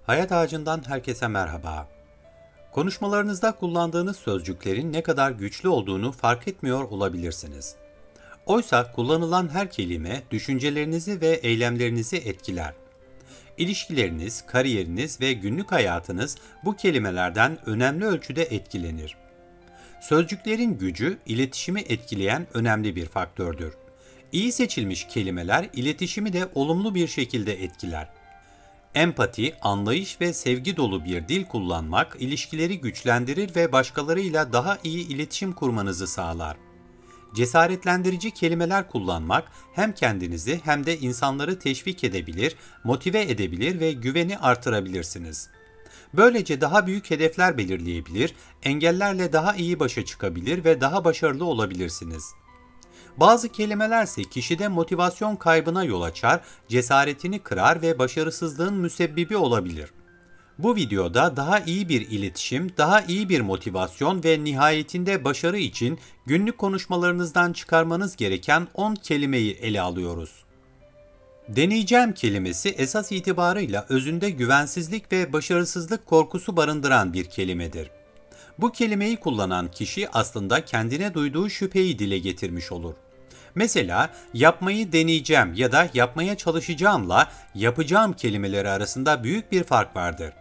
Hayat Ağacı'ndan herkese merhaba. Konuşmalarınızda kullandığınız sözcüklerin ne kadar güçlü olduğunu fark etmiyor olabilirsiniz. Oysa kullanılan her kelime düşüncelerinizi ve eylemlerinizi etkiler. İlişkileriniz, kariyeriniz ve günlük hayatınız bu kelimelerden önemli ölçüde etkilenir. Sözcüklerin gücü, iletişimi etkileyen önemli bir faktördür. İyi seçilmiş kelimeler iletişimi de olumlu bir şekilde etkiler. Empati, anlayış ve sevgi dolu bir dil kullanmak ilişkileri güçlendirir ve başkalarıyla daha iyi iletişim kurmanızı sağlar. Cesaretlendirici kelimeler kullanmak hem kendinizi hem de insanları teşvik edebilir, motive edebilir ve güveni artırabilirsiniz. Böylece daha büyük hedefler belirleyebilir, engellerle daha iyi başa çıkabilir ve daha başarılı olabilirsiniz. Bazı kelimelerse kişide motivasyon kaybına yol açar, cesaretini kırar ve başarısızlığın müsebbibi olabilir. Bu videoda daha iyi bir iletişim, daha iyi bir motivasyon ve nihayetinde başarı için günlük konuşmalarınızdan çıkarmanız gereken 10 kelimeyi ele alıyoruz. Deneyeceğim kelimesi esas itibarıyla özünde güvensizlik ve başarısızlık korkusu barındıran bir kelimedir. Bu kelimeyi kullanan kişi aslında kendine duyduğu şüpheyi dile getirmiş olur. Mesela yapmayı deneyeceğim ya da yapmaya çalışacağımla yapacağım kelimeleri arasında büyük bir fark vardır.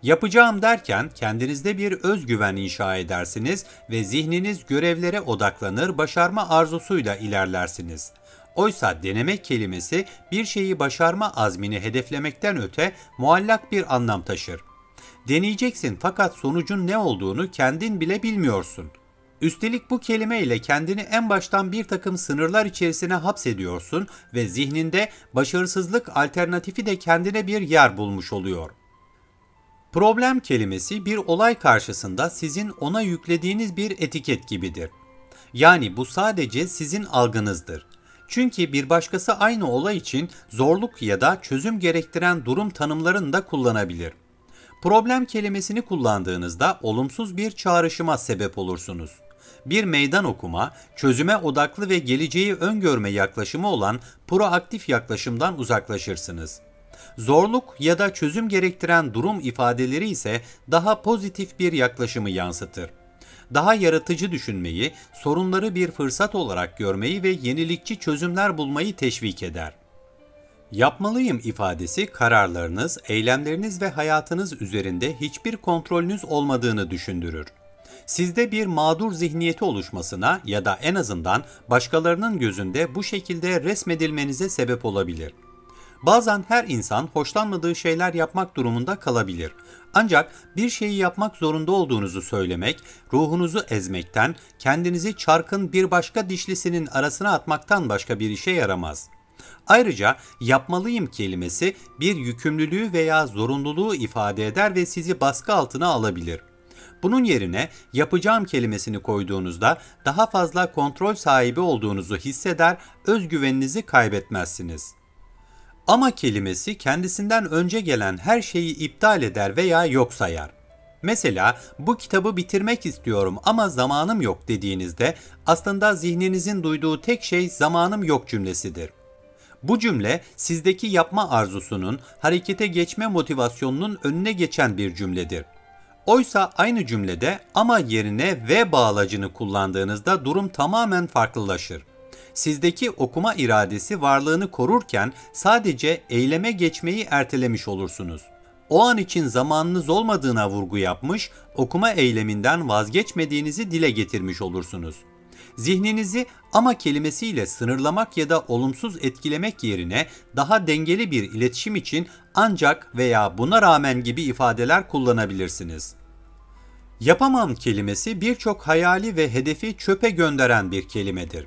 Yapacağım derken kendinizde bir özgüven inşa edersiniz ve zihniniz görevlere odaklanır, başarma arzusuyla ilerlersiniz. Oysa denemek kelimesi bir şeyi başarma azmini hedeflemekten öte muallak bir anlam taşır. Deneyeceksin fakat sonucun ne olduğunu kendin bile bilmiyorsun. Üstelik bu kelime ile kendini en baştan bir takım sınırlar içerisine hapsediyorsun ve zihninde başarısızlık alternatifi de kendine bir yer bulmuş oluyor. Problem kelimesi bir olay karşısında sizin ona yüklediğiniz bir etiket gibidir. Yani bu sadece sizin algınızdır. Çünkü bir başkası aynı olay için zorluk ya da çözüm gerektiren durum tanımlarını da kullanabilir. Problem kelimesini kullandığınızda olumsuz bir çağrışıma sebep olursunuz. Bir meydan okuma, çözüme odaklı ve geleceği öngörme yaklaşımı olan proaktif yaklaşımdan uzaklaşırsınız. Zorluk ya da çözüm gerektiren durum ifadeleri ise daha pozitif bir yaklaşımı yansıtır. Daha yaratıcı düşünmeyi, sorunları bir fırsat olarak görmeyi ve yenilikçi çözümler bulmayı teşvik eder. Yapmalıyım ifadesi kararlarınız, eylemleriniz ve hayatınız üzerinde hiçbir kontrolünüz olmadığını düşündürür. Sizde bir mağdur zihniyeti oluşmasına ya da en azından başkalarının gözünde bu şekilde resmedilmenize sebep olabilir. Bazen her insan hoşlanmadığı şeyler yapmak durumunda kalabilir. Ancak bir şeyi yapmak zorunda olduğunuzu söylemek, ruhunuzu ezmekten, kendinizi çarkın bir başka dişlisinin arasına atmaktan başka bir işe yaramaz. Ayrıca yapmalıyım kelimesi bir yükümlülüğü veya zorunluluğu ifade eder ve sizi baskı altına alabilir. Bunun yerine yapacağım kelimesini koyduğunuzda daha fazla kontrol sahibi olduğunuzu hisseder, özgüveninizi kaybetmezsiniz. Ama kelimesi kendisinden önce gelen her şeyi iptal eder veya yok sayar. Mesela bu kitabı bitirmek istiyorum ama zamanım yok dediğinizde aslında zihninizin duyduğu tek şey zamanım yok cümlesidir. Bu cümle sizdeki yapma arzusunun, harekete geçme motivasyonunun önüne geçen bir cümledir. Oysa aynı cümlede ama yerine ve bağlacını kullandığınızda durum tamamen farklılaşır. Sizdeki okuma iradesi varlığını korurken sadece eyleme geçmeyi ertelemiş olursunuz. O an için zamanınız olmadığına vurgu yapmış, okuma eyleminden vazgeçmediğinizi dile getirmiş olursunuz. Zihninizi ama kelimesiyle sınırlamak ya da olumsuz etkilemek yerine daha dengeli bir iletişim için ancak veya buna rağmen gibi ifadeler kullanabilirsiniz. Yapamam kelimesi birçok hayali ve hedefi çöpe gönderen bir kelimedir.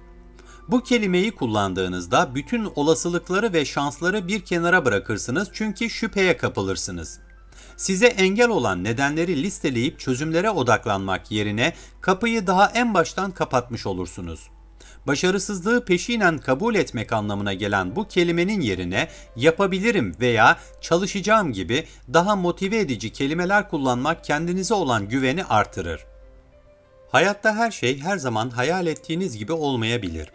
Bu kelimeyi kullandığınızda bütün olasılıkları ve şansları bir kenara bırakırsınız çünkü şüpheye kapılırsınız. Size engel olan nedenleri listeleyip çözümlere odaklanmak yerine kapıyı daha en baştan kapatmış olursunuz. Başarısızlığı peşinen kabul etmek anlamına gelen bu kelimenin yerine yapabilirim veya çalışacağım gibi daha motive edici kelimeler kullanmak kendinize olan güveni artırır. Hayatta her şey her zaman hayal ettiğiniz gibi olmayabilir.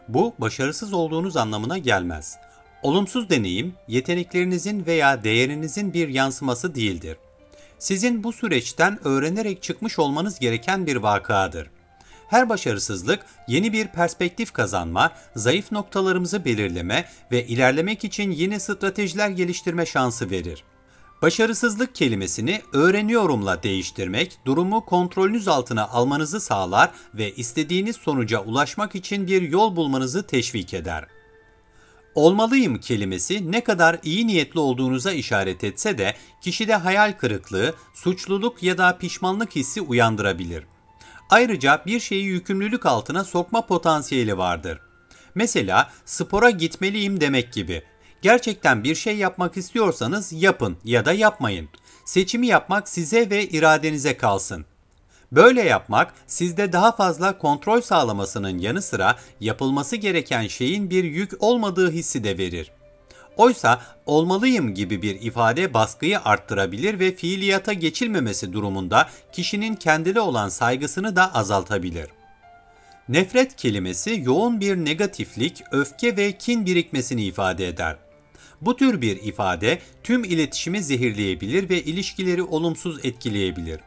Bu başarısız olduğunuz anlamına gelmez. Olumsuz deneyim, yeteneklerinizin veya değerinizin bir yansıması değildir. Sizin bu süreçten öğrenerek çıkmış olmanız gereken bir vakadır. Her başarısızlık yeni bir perspektif kazanma, zayıf noktalarımızı belirleme ve ilerlemek için yeni stratejiler geliştirme şansı verir. Başarısızlık kelimesini öğreniyorumla değiştirmek, durumu kontrolünüz altına almanızı sağlar ve istediğiniz sonuca ulaşmak için bir yol bulmanızı teşvik eder. Olmalıyım kelimesi ne kadar iyi niyetli olduğunuza işaret etse de kişide hayal kırıklığı, suçluluk ya da pişmanlık hissi uyandırabilir. Ayrıca bir şeyi yükümlülük altına sokma potansiyeli vardır. Mesela spora gitmeliyim demek gibi. Gerçekten bir şey yapmak istiyorsanız yapın ya da yapmayın. Seçimi yapmak size ve iradenize kalsın. Böyle yapmak sizde daha fazla kontrol sağlamasının yanı sıra yapılması gereken şeyin bir yük olmadığı hissi de verir. Oysa olmalıyım gibi bir ifade baskıyı arttırabilir ve fiiliyata geçilmemesi durumunda kişinin kendine olan saygısını da azaltabilir. Nefret kelimesi yoğun bir negatiflik, öfke ve kin birikmesini ifade eder. Bu tür bir ifade tüm iletişimi zehirleyebilir ve ilişkileri olumsuz etkileyebilir.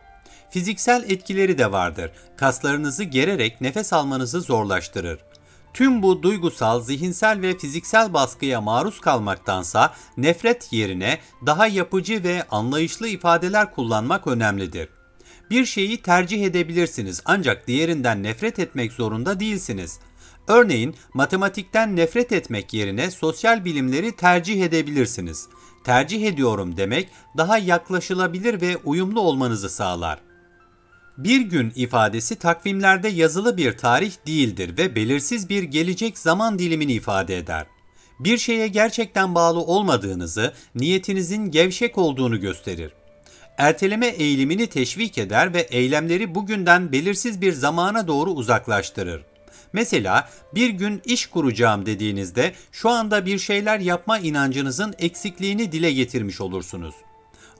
Fiziksel etkileri de vardır. Kaslarınızı gererek nefes almanızı zorlaştırır. Tüm bu duygusal, zihinsel ve fiziksel baskıya maruz kalmaktansa nefret yerine daha yapıcı ve anlayışlı ifadeler kullanmak önemlidir. Bir şeyi tercih edebilirsiniz ancak diğerinden nefret etmek zorunda değilsiniz. Örneğin matematikten nefret etmek yerine sosyal bilimleri tercih edebilirsiniz. Tercih ediyorum demek daha yaklaşılabilir ve uyumlu olmanızı sağlar. Bir gün ifadesi takvimlerde yazılı bir tarih değildir ve belirsiz bir gelecek zaman dilimini ifade eder. Bir şeye gerçekten bağlı olmadığınızı, niyetinizin gevşek olduğunu gösterir. Erteleme eğilimini teşvik eder ve eylemleri bugünden belirsiz bir zamana doğru uzaklaştırır. Mesela bir gün iş kuracağım dediğinizde şu anda bir şeyler yapma inancınızın eksikliğini dile getirmiş olursunuz.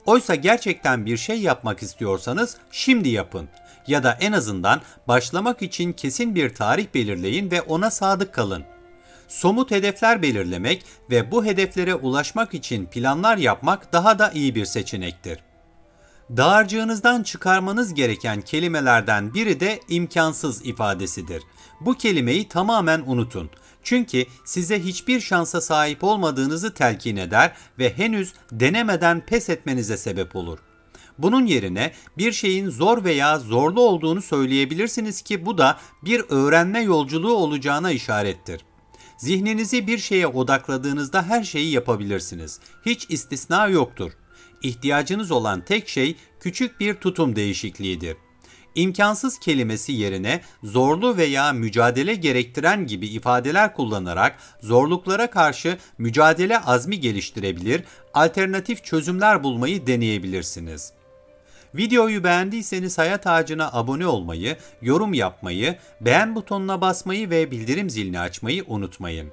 Oysa gerçekten bir şey yapmak istiyorsanız şimdi yapın ya da en azından başlamak için kesin bir tarih belirleyin ve ona sadık kalın. Somut hedefler belirlemek ve bu hedeflere ulaşmak için planlar yapmak daha da iyi bir seçenektir. Dağarcığınızdan çıkarmanız gereken kelimelerden biri de imkansız ifadesidir. Bu kelimeyi tamamen unutun. Çünkü size hiçbir şansa sahip olmadığınızı telkin eder ve henüz denemeden pes etmenize sebep olur. Bunun yerine bir şeyin zor veya zorlu olduğunu söyleyebilirsiniz ki bu da bir öğrenme yolculuğu olacağına işarettir. Zihninizi bir şeye odakladığınızda her şeyi yapabilirsiniz. Hiç istisna yoktur. İhtiyacınız olan tek şey küçük bir tutum değişikliğidir. İmkansız kelimesi yerine zorlu veya mücadele gerektiren gibi ifadeler kullanarak zorluklara karşı mücadele azmi geliştirebilir, alternatif çözümler bulmayı deneyebilirsiniz. Videoyu beğendiyseniz Hayat Ağacı'na abone olmayı, yorum yapmayı, beğen butonuna basmayı ve bildirim zilini açmayı unutmayın.